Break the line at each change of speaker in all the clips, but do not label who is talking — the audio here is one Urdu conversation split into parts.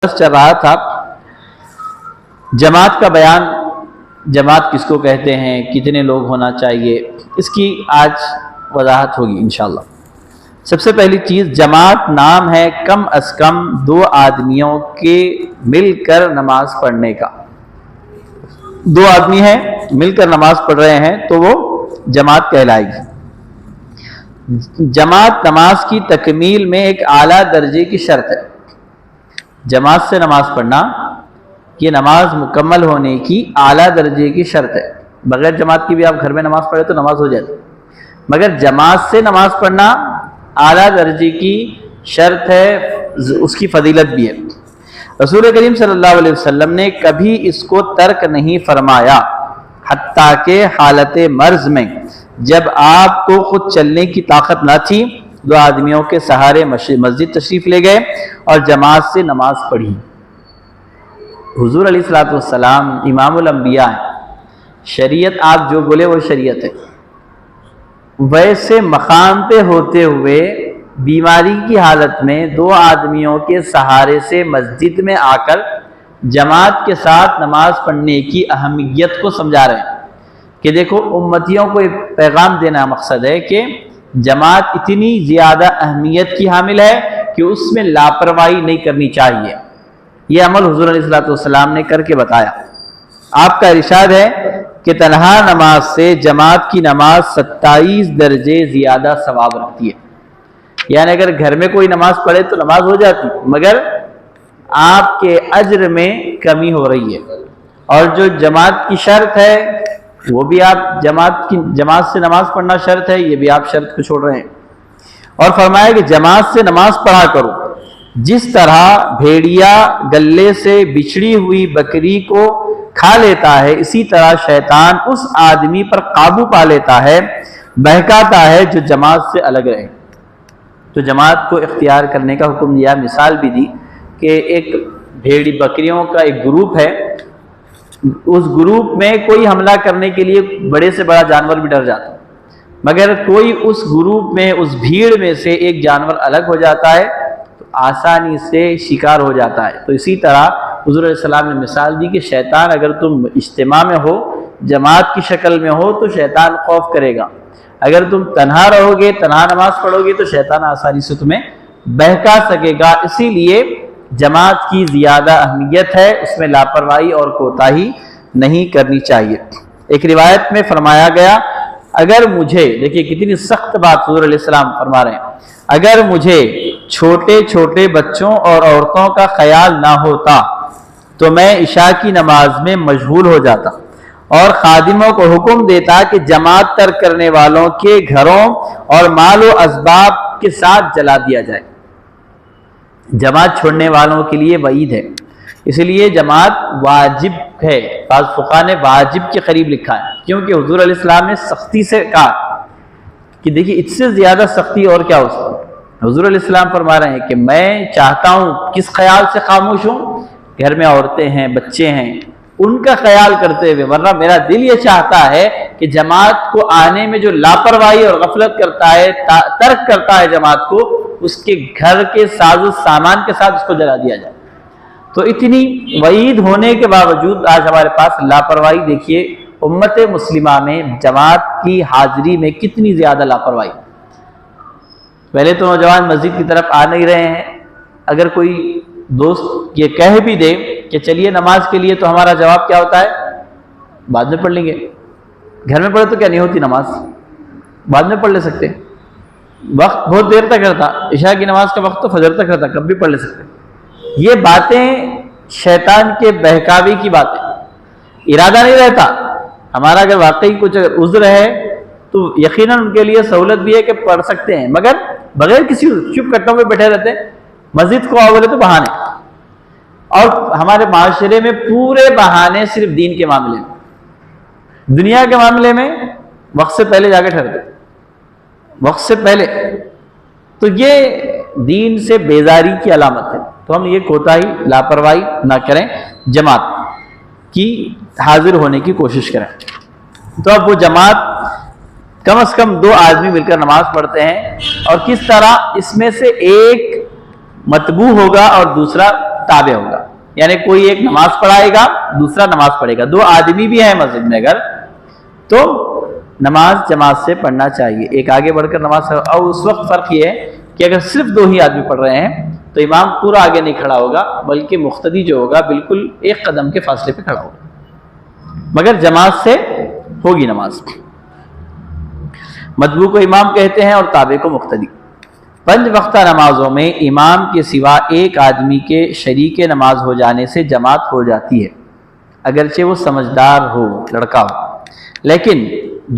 چل رہا تھا جماعت کا بیان، جماعت کس کو کہتے ہیں، کتنے لوگ ہونا چاہیے، اس کی آج وضاحت ہوگی انشاءاللہ۔ سب سے پہلی چیز، جماعت نام ہے کم از کم دو آدمیوں کے مل کر نماز پڑھنے کا۔ دو آدمی ہیں مل کر نماز پڑھ رہے ہیں تو وہ جماعت کہلائے گی۔ جماعت نماز کی تکمیل میں ایک اعلیٰ درجے کی شرط ہے۔ جماعت سے نماز پڑھنا یہ نماز مکمل ہونے کی اعلیٰ درجے کی شرط ہے۔ بغیر جماعت کی بھی آپ گھر میں نماز پڑھے تو نماز ہو جاتی، مگر جماعت سے نماز پڑھنا اعلیٰ درجے کی شرط ہے، اس کی فضیلت بھی ہے۔ رسول کریم صلی اللہ علیہ وسلم نے کبھی اس کو ترک نہیں فرمایا، حتیٰ کہ حالت مرض میں جب آپ کو خود چلنے کی طاقت نہ تھی، دو آدمیوں کے سہارے مسجد تشریف لے گئے اور جماعت سے نماز پڑھی۔ حضور علیہ الصلوۃ والسلام امام الانبیاء ہیں، شریعت آپ جو بولے وہ شریعت ہے۔ ویسے مقام پہ ہوتے ہوئے بیماری کی حالت میں دو آدمیوں کے سہارے سے مسجد میں آ کر جماعت کے ساتھ نماز پڑھنے کی اہمیت کو سمجھا رہے ہیں کہ دیکھو، امتیوں کو ایک پیغام دینا مقصد ہے کہ جماعت اتنی زیادہ اہمیت کی حامل ہے کہ اس میں لاپرواہی نہیں کرنی چاہیے۔ یہ عمل حضور علیہ الصلوۃ والسلام نے کر کے بتایا۔ آپ کا ارشاد ہے کہ تنہا نماز سے جماعت کی نماز 27 درجے زیادہ ثواب رکھتی ہے۔ یعنی اگر گھر میں کوئی نماز پڑھے تو نماز ہو جاتی، مگر آپ کے اجر میں کمی ہو رہی ہے۔ اور جو جماعت کی شرط ہے وہ بھی آپ جماعت سے نماز پڑھنا شرط ہے، یہ بھی آپ شرط کو چھوڑ رہے ہیں۔ اور فرمایا کہ جماعت سے نماز پڑھا کرو، جس طرح بھیڑیا گلے سے بچھڑی ہوئی بکری کو کھا لیتا ہے، اسی طرح شیطان اس آدمی پر قابو پا لیتا ہے، بہکاتا ہے جو جماعت سے الگ رہے۔ تو جماعت کو اختیار کرنے کا حکم دیا، مثال بھی دی کہ ایک بھیڑی بکریوں کا ایک گروپ ہے، اس گروپ میں کوئی حملہ کرنے کے لیے بڑے سے بڑا جانور بھی ڈر جاتا ہے، مگر کوئی اس گروپ میں، اس بھیڑ میں سے ایک جانور الگ ہو جاتا ہے تو آسانی سے شکار ہو جاتا ہے۔ تو اسی طرح حضور علیہ السلام نے مثال دی کہ شیطان اگر تم اجتماع میں ہو، جماعت کی شکل میں ہو، تو شیطان خوف کرے گا۔ اگر تم تنہا رہو گے، تنہا نماز پڑھو گے، تو شیطان آسانی سے تمہیں بہکا سکے گا۔ اسی لیے جماعت کی زیادہ اہمیت ہے، اس میں لاپرواہی اور کوتاہی نہیں کرنی چاہیے۔ ایک روایت میں فرمایا گیا، اگر مجھے، دیکھیے کتنی سخت بات حضور علیہ السلام فرما رہے ہیں، اگر مجھے چھوٹے چھوٹے بچوں اور عورتوں کا خیال نہ ہوتا تو میں عشاء کی نماز میں مشغول ہو جاتا اور خادموں کو حکم دیتا کہ جماعت ترک کرنے والوں کے گھروں اور مال و اسباب کے ساتھ جلا دیا جائے۔ جماعت چھوڑنے والوں کے لیے وعید ہے، اس لیے جماعت واجب ہے۔ بعض فقہا نے واجب کے قریب لکھا ہے، کیونکہ حضور علیہ السلام نے سختی سے کہا کہ دیکھیے اس سے زیادہ سختی اور کیا ہو سکتی ہے۔ حضور علیہ السلام فرما رہے ہیں کہ میں چاہتا ہوں، کس خیال سے خاموش ہوں، گھر میں عورتیں ہیں، بچے ہیں، ان کا خیال کرتے ہوئے، ورنہ میرا دل یہ چاہتا ہے کہ جماعت کو آنے میں جو لاپرواہی اور غفلت کرتا ہے، ترک کرتا ہے جماعت کو، اس کے گھر کے ساز و سامان کے ساتھ اس کو جلا دیا جائے۔ تو اتنی وعید ہونے کے باوجود آج ہمارے پاس لاپرواہی دیکھیے، امت مسلمہ میں جماعت کی حاضری میں کتنی زیادہ لاپرواہی۔ پہلے تو نوجوان مسجد کی طرف آ نہیں رہے ہیں، اگر کوئی دوست یہ کہہ بھی دے کہ چلیے نماز کے لیے، تو ہمارا جواب کیا ہوتا ہے؟ بعد میں پڑھ لیں گے۔ گھر میں پڑھے تو کیا نہیں ہوتی نماز، بعد میں پڑھ لے سکتے، وقت بہت دیر تک رہتا، عشاء کی نماز کا وقت تو فجر تک رہتا، کب بھی پڑھ لے سکتے۔ یہ باتیں شیطان کے بہکاوی کی باتیں، ارادہ نہیں رہتا ہمارا۔ اگر واقعی کچھ عذر ہے تو یقیناً ان کے لیے سہولت بھی ہے کہ پڑھ سکتے ہیں، مگر بغیر کسی چپ کٹوں میں بیٹھے رہتے ہیں۔ مسجد کو آؤ بولے تو بہانے، اور ہمارے معاشرے میں پورے بہانے صرف دین کے معاملے میں، دنیا کے معاملے میں وقت سے پہلے جا کے ٹھہرتے، وقت سے پہلے۔ تو یہ دین سے بیزاری کی علامت ہے۔ تو ہم یہ کوتاہی، لاپرواہی نہ کریں، جماعت کی حاضر ہونے کی کوشش کریں۔ تو اب وہ جماعت کم از کم دو آدمی مل کر نماز پڑھتے ہیں، اور کس طرح اس میں سے ایک متبوع ہوگا اور دوسرا تابع ہوگا، یعنی کوئی ایک نماز پڑھائے گا، دوسرا نماز پڑھے گا، دو آدمی بھی ہیں مسجد میں اگر، تو نماز جماعت سے پڑھنا چاہیے، ایک آگے بڑھ کر نماز. اور اس وقت فرق یہ ہے کہ اگر صرف دو ہی آدمی پڑھ رہے ہیں تو امام پورا آگے نہیں کھڑا ہوگا، بلکہ مقتدی جو ہوگا بالکل ایک قدم کے فاصلے پہ کھڑا ہوگا، مگر جماعت سے ہوگی نماز. متبوع کو امام کہتے ہیں اور تابع کو مقتدی. 5 وقتہ نمازوں میں امام کے سوا ایک آدمی کے شریک نماز ہو جانے سے جماعت ہو جاتی ہے، اگرچہ وہ سمجھدار ہو، لڑکا ہو. لیکن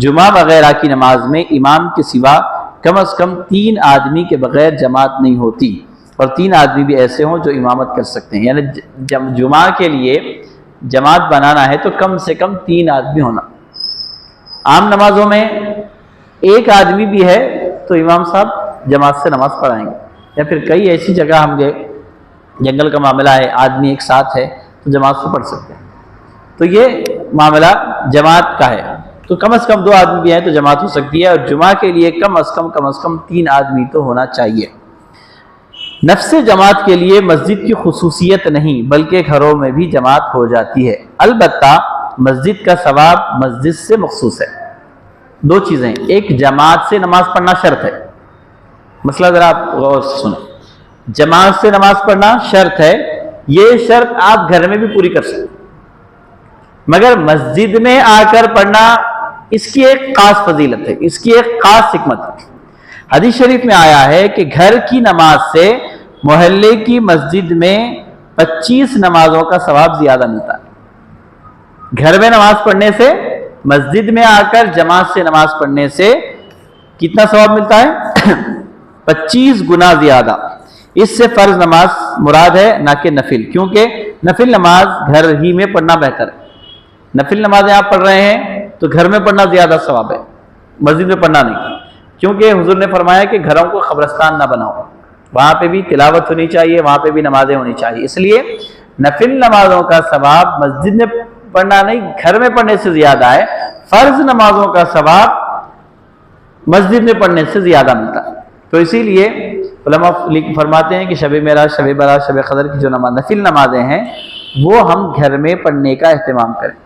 جمعہ وغیرہ کی نماز میں امام کے سوا کم از کم 3 آدمی کے بغیر جماعت نہیں ہوتی، اور 3 آدمی بھی ایسے ہوں جو امامت کر سکتے ہیں. یعنی جمعہ کے لیے جماعت بنانا ہے تو کم سے کم 3 آدمی ہونا. عام نمازوں میں ایک آدمی بھی ہے تو امام صاحب جماعت سے نماز پڑھائیں گے، یا پھر کئی ایسی جگہ ہم گئے، جنگل کا معاملہ ہے، آدمی ایک ساتھ ہے تو جماعت سے پڑھ سکتے ہیں. تو یہ معاملہ جماعت کا ہے، تو کم از کم 2 آدمی بھی ہیں تو جماعت ہو سکتی ہے، اور جمعہ کے لیے کم از کم 3 آدمی تو ہونا چاہیے. نفس جماعت کے لیے مسجد کی خصوصیت نہیں بلکہ گھروں میں بھی جماعت ہو جاتی ہے. البتہ مسجد کا ثواب مسجد سے مخصوص ہے. 2 چیزیں، ایک جماعت سے نماز پڑھنا شرط ہے، مسئلہ ذرا آپ غور سے سنیں، جماعت سے نماز پڑھنا شرط ہے، یہ شرط آپ گھر میں بھی پوری کر سکتے، مگر مسجد میں آ کر پڑھنا اس کی ایک خاص فضیلت ہے، اس کی ایک خاص حکمت ہے. حدیث شریف میں آیا ہے کہ گھر کی نماز سے محلے کی مسجد میں 25 نمازوں کا ثواب زیادہ ملتا ہے. گھر میں نماز پڑھنے سے مسجد میں آ کر جماعت سے نماز پڑھنے سے کتنا ثواب ملتا ہے؟ 25 گنا زیادہ. اس سے فرض نماز مراد ہے نہ کہ نفل، کیونکہ نفل نماز گھر ہی میں پڑھنا بہتر ہے. نفل نمازیں آپ پڑھ رہے ہیں تو گھر میں پڑھنا زیادہ ثواب ہے، مسجد میں پڑھنا نہیں، کیونکہ حضور نے فرمایا کہ گھروں کو قبرستان نہ بناؤ، وہاں پہ بھی تلاوت ہونی چاہیے، وہاں پہ بھی نمازیں ہونی چاہیے. اس لیے نفل نمازوں کا ثواب مسجد میں پڑھنا نہیں، گھر میں پڑھنے سے زیادہ ہے. فرض نمازوں کا ثواب مسجد میں پڑھنے سے زیادہ ملتا ہے. تو اسی لیے علماء فرماتے ہیں کہ شب معراج، شب برات، شب قدر کی جو نفل نمازیں ہیں وہ ہم گھر میں پڑھنے کا اہتمام کریں.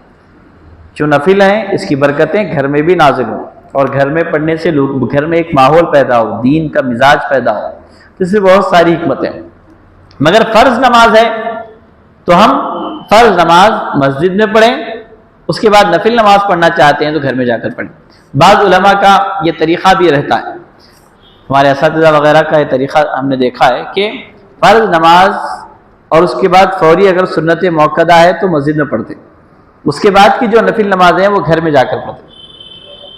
جو نفل ہیں اس کی برکتیں گھر میں بھی نازل ہوں، اور گھر میں پڑھنے سے لوگ گھر میں ایک ماحول پیدا ہو، دین کا مزاج پیدا ہو، اس سے بہت ساری حکمتیں. مگر فرض نماز ہے تو ہم فرض نماز مسجد میں پڑھیں، اس کے بعد نفل نماز پڑھنا چاہتے ہیں تو گھر میں جا کر پڑھیں. بعض علماء کا یہ طریقہ بھی رہتا ہے، ہمارے اساتذہ وغیرہ کا یہ طریقہ ہم نے دیکھا ہے کہ فرض نماز اور اس کے بعد فوری اگر سنت موقدہ ہے تو مسجد میں پڑھتے، اس کے بعد کی جو نفل نمازیں ہیں وہ گھر میں جا کر پڑھتے.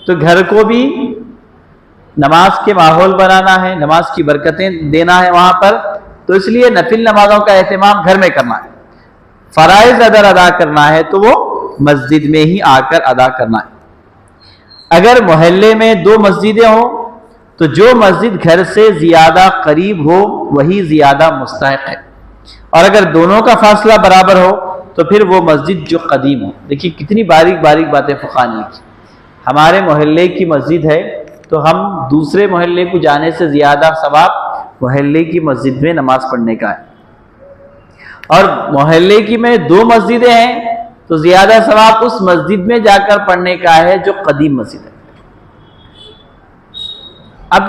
تو گھر کو بھی نماز کے ماحول بنانا ہے، نماز کی برکتیں دینا ہے وہاں پر، تو اس لیے نفل نمازوں کا اہتمام گھر میں کرنا ہے. فرائض اگر ادا کرنا ہے تو وہ مسجد میں ہی آ کر ادا کرنا ہے. اگر محلے میں 2 مسجدیں ہوں تو جو مسجد گھر سے زیادہ قریب ہو وہی زیادہ مستحق ہے، اور اگر دونوں کا فاصلہ برابر ہو تو پھر وہ مسجد جو قدیم ہو. دیکھیے کتنی باریک باریک باتیں فقہ نے کی. ہمارے محلے کی مسجد ہے تو ہم دوسرے محلے کو جانے سے زیادہ ثواب محلے کی مسجد میں نماز پڑھنے کا ہے، اور محلے کی میں 2 مسجدیں ہیں تو زیادہ ثواب اس مسجد میں جا کر پڑھنے کا ہے جو قدیم مسجد ہے. اب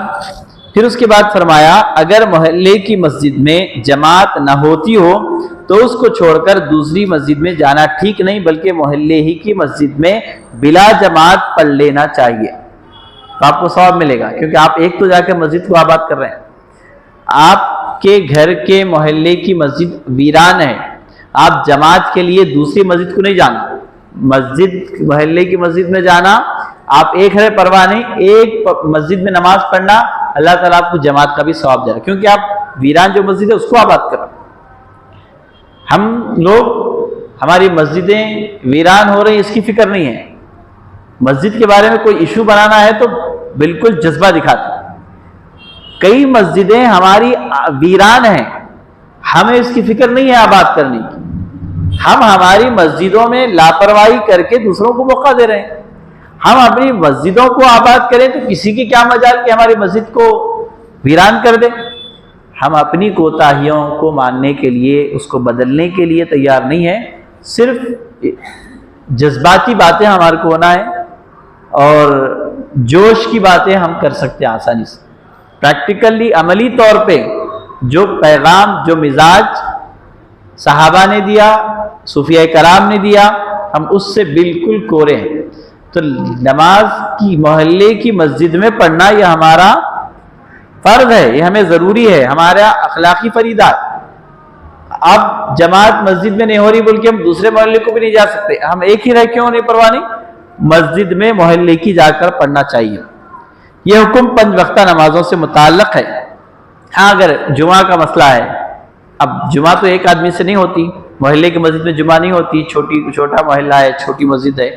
پھر اس کے بعد فرمایا اگر محلے کی مسجد میں جماعت نہ ہوتی ہو تو اس کو چھوڑ کر دوسری مسجد میں جانا ٹھیک نہیں، بلکہ محلے ہی کی مسجد میں بلا جماعت پڑھ لینا چاہیے، تو آپ کو ثواب ملے گا. کیونکہ آپ ایک تو جا کے مسجد کو آباد کر رہے ہیں، آپ کے گھر کے محلے کی مسجد ویران ہے، آپ جماعت کے لیے دوسری مسجد کو نہیں جانا، مسجد محلے کی مسجد میں جانا آپ ایک ہے پرواہ نہیں، ایک مسجد میں نماز پڑھنا اللہ تعالیٰ آپ کو جماعت کا بھی ثواب دے رہا ہے، کیونکہ آپ ویران جو مسجد ہے اس کو آباد کر رہے ہیں. ہم لوگ ہماری مسجدیں ویران ہو رہی ہیں اس کی فکر نہیں ہے، مسجد کے بارے میں کوئی ایشو بنانا ہے تو بالکل جذبہ دکھاتے ہیں. کئی مسجدیں ہماری ویران ہیں، ہمیں اس کی فکر نہیں ہے آباد کرنے کی، ہم ہماری مسجدوں میں لاپرواہی کر کے دوسروں کو موقع دے رہے ہیں. ہم اپنی مسجدوں کو آباد کریں تو کسی کی کیا مجال کہ ہماری مسجد کو ویران کر دیں. ہم اپنی کوتاہیوں کو ماننے کے لیے، اس کو بدلنے کے لیے تیار نہیں ہیں. صرف جذباتی باتیں ہمارے کو ہونا ہے اور جوش کی باتیں ہم کر سکتے ہیں آسانی سے. پریکٹیکلی عملی طور پہ جو پیغام، جو مزاج صحابہ نے دیا، صوفیاء کرام نے دیا، ہم اس سے بالکل کورے ہیں. تو نماز کی محلے کی مسجد میں پڑھنا یہ ہمارا فرض ہے، یہ ہمیں ضروری ہے، ہمارا اخلاقی فریضہ. اب جماعت مسجد میں نہیں ہو رہی بول کے ہم دوسرے محلے کو بھی نہیں جا سکتے. ہم ایک ہی رہ کیوں نہیں پرواہ نہیں، مسجد میں محلے کی جا کر پڑھنا چاہیے. یہ حکم 5 وقتہ نمازوں سے متعلق ہے. ہاں اگر جمعہ کا مسئلہ ہے، اب جمعہ تو ایک آدمی سے نہیں ہوتی، محلے کی مسجد میں جمعہ نہیں ہوتی، چھوٹا محلہ ہے، چھوٹی مسجد ہے،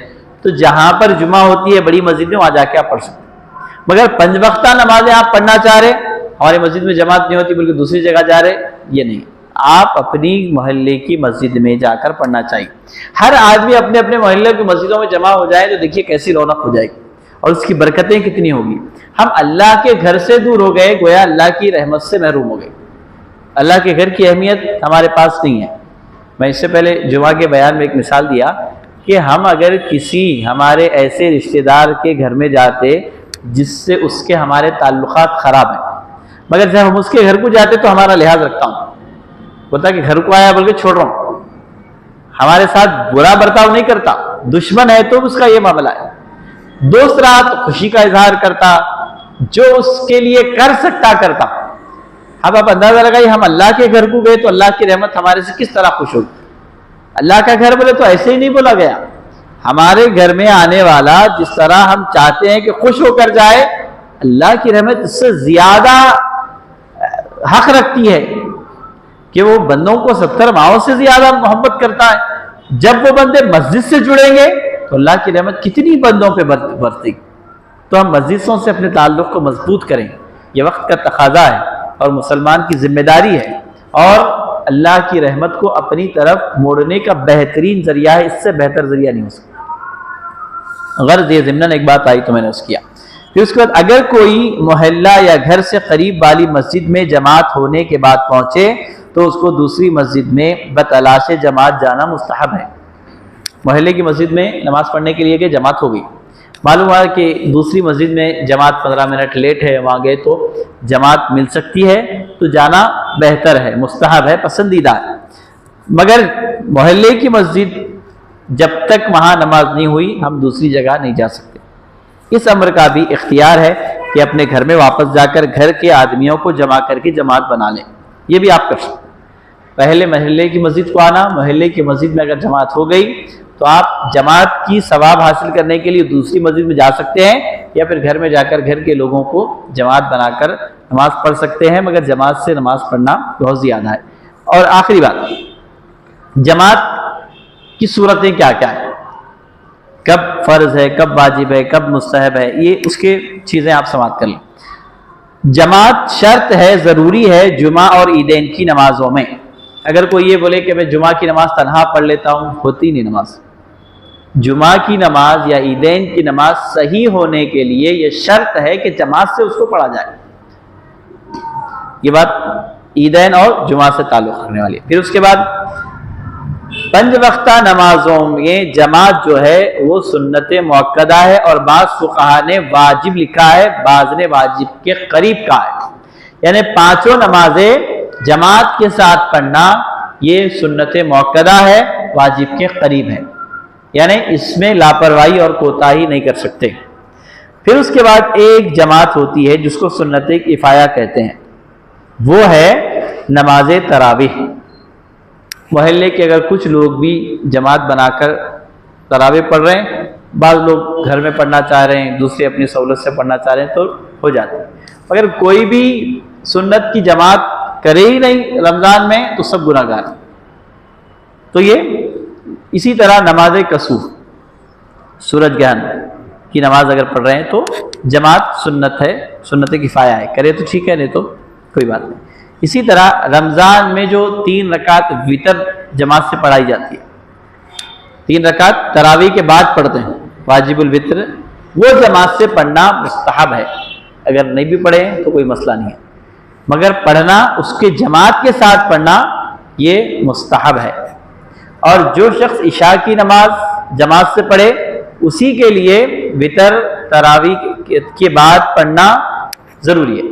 تو جہاں پر جمعہ ہوتی ہے بڑی مسجد میں وہاں جا کے آپ پڑھ سکتے. مگر 5 وقتہ نمازیں آپ پڑھنا چاہ رہے، ہماری مسجد میں جماعت نہیں ہوتی بلکہ دوسری جگہ جا رہے، یہ نہیں. آپ اپنی محلے کی مسجد میں جا کر پڑھنا چاہیے. ہر آدمی اپنے اپنے محلے کی مسجدوں میں جمع ہو جائے تو دیکھیے کیسی رونق ہو جائے گی اور اس کی برکتیں کتنی ہوگی. ہم اللہ کے گھر سے دور ہو گئے، گویا اللہ کی رحمت سے محروم ہو گئے. اللہ کے گھر کی اہمیت ہمارے پاس نہیں ہے. میں اس سے پہلے جمعہ کے بیان میں ایک مثال دیا کہ ہم اگر کسی ہمارے ایسے رشتہ دار کے گھر میں جاتے جس سے اس کے ہمارے تعلقات خراب ہیں، مگر جب ہم اس کے گھر کو جاتے تو ہمارا لحاظ رکھتا ہوں، بتا کہ گھر کو آیا بلکہ چھوڑ رہا ہوں، ہمارے ساتھ برا برتاؤ نہیں کرتا. دشمن ہے تو اس کا یہ معاملہ ہے. دوست رہا تو خوشی کا اظہار کرتا، جو اس کے لیے کر سکتا کرتا. اب آپ اندازہ لگائیے ہم اللہ کے گھر کو گئے تو اللہ کی رحمت ہمارے سے کس طرح خوش ہوگی. اللہ کا گھر بولے تو ایسے ہی نہیں بولا گیا. ہمارے گھر میں آنے والا جس طرح ہم چاہتے ہیں کہ خوش ہو کر جائے، اللہ کی رحمت اس سے زیادہ حق رکھتی ہے کہ وہ بندوں کو 70 ماؤں سے زیادہ محبت کرتا ہے. جب وہ بندے مسجد سے جڑیں گے تو اللہ کی رحمت کتنی بندوں پہ برتے گی. تو ہم مسجدوں سے اپنے تعلق کو مضبوط کریں، یہ وقت کا تقاضا ہے اور مسلمان کی ذمہ داری ہے، اور اللہ کی رحمت کو اپنی طرف موڑنے کا بہترین ذریعہ ہے. اس سے بہتر ذریعہ نہیں ہو سکتا. غرض یہ ضمناً ایک بات آئی تو میں نے اس کیا. پھر اس کے بعد اگر کوئی محلہ یا گھر سے قریب والی مسجد میں جماعت ہونے کے بعد پہنچے تو اس کو دوسری مسجد میں بتلاش جماعت جانا مستحب ہے. محلے کی مسجد میں نماز پڑھنے کے لیے کہ جماعت ہو گئی، معلوم ہوا کہ دوسری مسجد میں جماعت 15 منٹ لیٹ ہے، وہاں گئے تو جماعت مل سکتی ہے تو جانا بہتر ہے، مستحب ہے، پسندیدہ ہے. مگر محلے کی مسجد جب تک وہاں نماز نہیں ہوئی ہم دوسری جگہ نہیں جا سکتے. اس امر کا بھی اختیار ہے کہ اپنے گھر میں واپس جا کر گھر کے آدمیوں کو جمع کر کے جماعت بنا لیں. یہ بھی آپ کر سکتے. پہلے محلے کی مسجد کو آنا، محلے کی مسجد میں اگر جماعت ہو گئی تو آپ جماعت کی ثواب حاصل کرنے کے لیے دوسری مسجد میں جا سکتے ہیں، یا پھر گھر میں جا کر گھر کے لوگوں کو جماعت بنا کر نماز پڑھ سکتے ہیں. مگر جماعت سے نماز پڑھنا بہت زیادہ ہے. اور آخری بات، جماعت کی صورتیں کیا کیا ہیں، کب فرض ہے، کب واجب ہے، کب مستحب ہے، یہ اس کے چیزیں آپ سماعت کر لیں. جماعت شرط ہے، ضروری ہے جمعہ اور عیدین کی نمازوں میں. اگر کوئی یہ بولے کہ میں جمعہ کی نماز تنہا پڑھ لیتا ہوں، ہوتی نہیں نماز. جمعہ کی نماز یا عیدین کی نماز صحیح ہونے کے لیے یہ شرط ہے کہ جماعت سے اس کو پڑھا جائے. یہ بات عیدین اور جمعہ سے تعلق رکھنے والی ہے. پھر اس کے بعد 5 وقتہ نمازوں میں جماعت جو ہے وہ سنت مؤکدہ ہے، اور بعض فقہا نے واجب لکھا ہے، بعض نے واجب کے قریب کہا ہے. یعنی 5 نمازیں جماعت کے ساتھ پڑھنا یہ سنت مؤکدہ ہے، واجب کے قریب ہے. یعنی اس میں لاپرواہی اور کوتاہی نہیں کر سکتے. پھر اس کے بعد ایک جماعت ہوتی ہے جس کو سنت کفایہ کہتے ہیں، وہ ہے نماز تراویح. محلے کے اگر کچھ لوگ بھی جماعت بنا کر تراویح پڑھ رہے ہیں، بعض لوگ گھر میں پڑھنا چاہ رہے ہیں، دوسرے اپنی سہولت سے پڑھنا چاہ رہے ہیں تو ہو جاتا ہے. اگر کوئی بھی سنت کی جماعت کرے ہی نہیں رمضان میں تو سب گناہ گار. تو یہ اسی طرح نماز کسوف، سورج گرہن کی نماز اگر پڑھ رہے ہیں تو جماعت سنت ہے، سنت کفایہ ہے، کرے تو ٹھیک ہے، نہیں تو کوئی بات نہیں. اسی طرح رمضان میں جو 3 رکعت وتر جماعت سے پڑھائی جاتی ہے، 3 رکعت تراویح کے بعد پڑھتے ہیں واجب الوتر، وہ جماعت سے پڑھنا مستحب ہے. اگر نہیں بھی پڑھے تو کوئی مسئلہ نہیں ہے. مگر پڑھنا اس کے جماعت کے ساتھ پڑھنا یہ مستحب ہے۔ اور جو شخص عشاء کی نماز جماعت سے پڑھے اسی کے لیے وتر تراویح کے بعد پڑھنا ضروری ہے،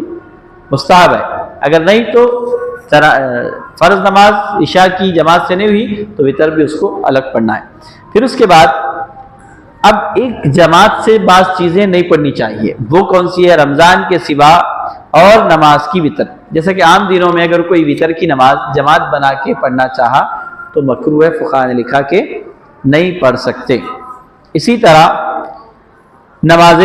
مستحب ہے۔ اگر نہیں تو فرض نماز عشاء کی جماعت سے نہیں ہوئی تو وتر بھی اس کو الگ پڑھنا ہے۔ پھر اس کے بعد اب ایک جماعت سے بعض چیزیں نہیں پڑھنی چاہیے، وہ کون سی ہے؟ رمضان کے سوا اور نماز کی وتر۔ جیسا کہ عام دنوں میں اگر کوئی وتر کی نماز جماعت بنا کے پڑھنا چاہا تو مکروہ ہے، فقہاء نے لکھا کہ نہیں پڑھ سکتے۔ اسی طرح نماز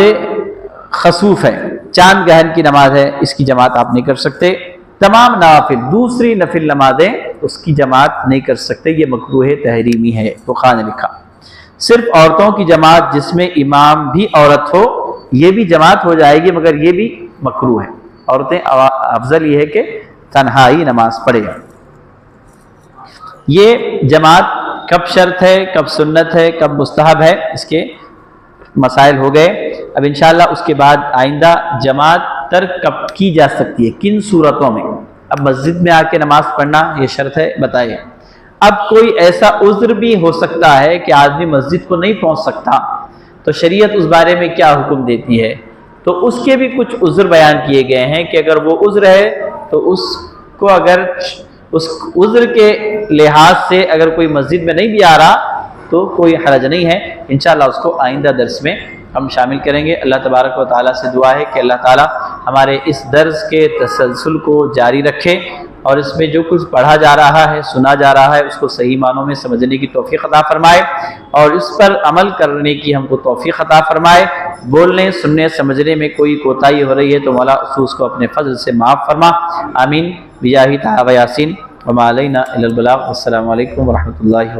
خسوف ہے، چاند گہن کی نماز ہے، اس کی جماعت آپ نہیں کر سکتے۔ تمام نوافل دوسری نفل نمازیں اس کی جماعت نہیں کر سکتے، یہ مکروہ تحریمی ہے، فقہاء نے لکھا۔ صرف عورتوں کی جماعت جس میں امام بھی عورت ہو یہ بھی جماعت ہو جائے گی، مگر یہ بھی مکروہ ہے۔ عورتیں افضل یہ ہے کہ تنہائی نماز پڑھے۔ یہ جماعت کب شرط ہے، کب سنت ہے، کب مستحب ہے، اس کے مسائل ہو گئے۔ اب انشاءاللہ اس کے بعد آئندہ جماعت ترک کب کی جا سکتی ہے، کن صورتوں میں۔ اب مسجد میں آ کے نماز پڑھنا یہ شرط ہے، بتائیے۔ اب کوئی ایسا عذر بھی ہو سکتا ہے کہ آدمی مسجد کو نہیں پہنچ سکتا، تو شریعت اس بارے میں کیا حکم دیتی ہے؟ تو اس کے بھی کچھ عذر بیان کیے گئے ہیں کہ اگر وہ عذر ہے تو اس کو اگر اس عذر کے لحاظ سے اگر کوئی مسجد میں نہیں بھی آ رہا تو کوئی حرج نہیں ہے۔ انشاءاللہ اس کو آئندہ درس میں ہم شامل کریں گے۔ اللہ تبارک و تعالیٰ سے دعا ہے کہ اللہ تعالیٰ ہمارے اس درس کے تسلسل کو جاری رکھے اور اس میں جو کچھ پڑھا جا رہا ہے، سنا جا رہا ہے، اس کو صحیح معنوں میں سمجھنے کی توفیق عطا فرمائے اور اس پر عمل کرنے کی ہم کو توفیق عطا فرمائے۔ بولنے، سننے، سمجھنے میں کوئی کوتاہی ہو رہی ہے تو مولا اس کو اپنے فضل سے معاف فرما، آمین بجاہ طٰہٰ و یاسین وما علینا الا البلاغ۔ السلام علیکم ورحمۃ اللہ۔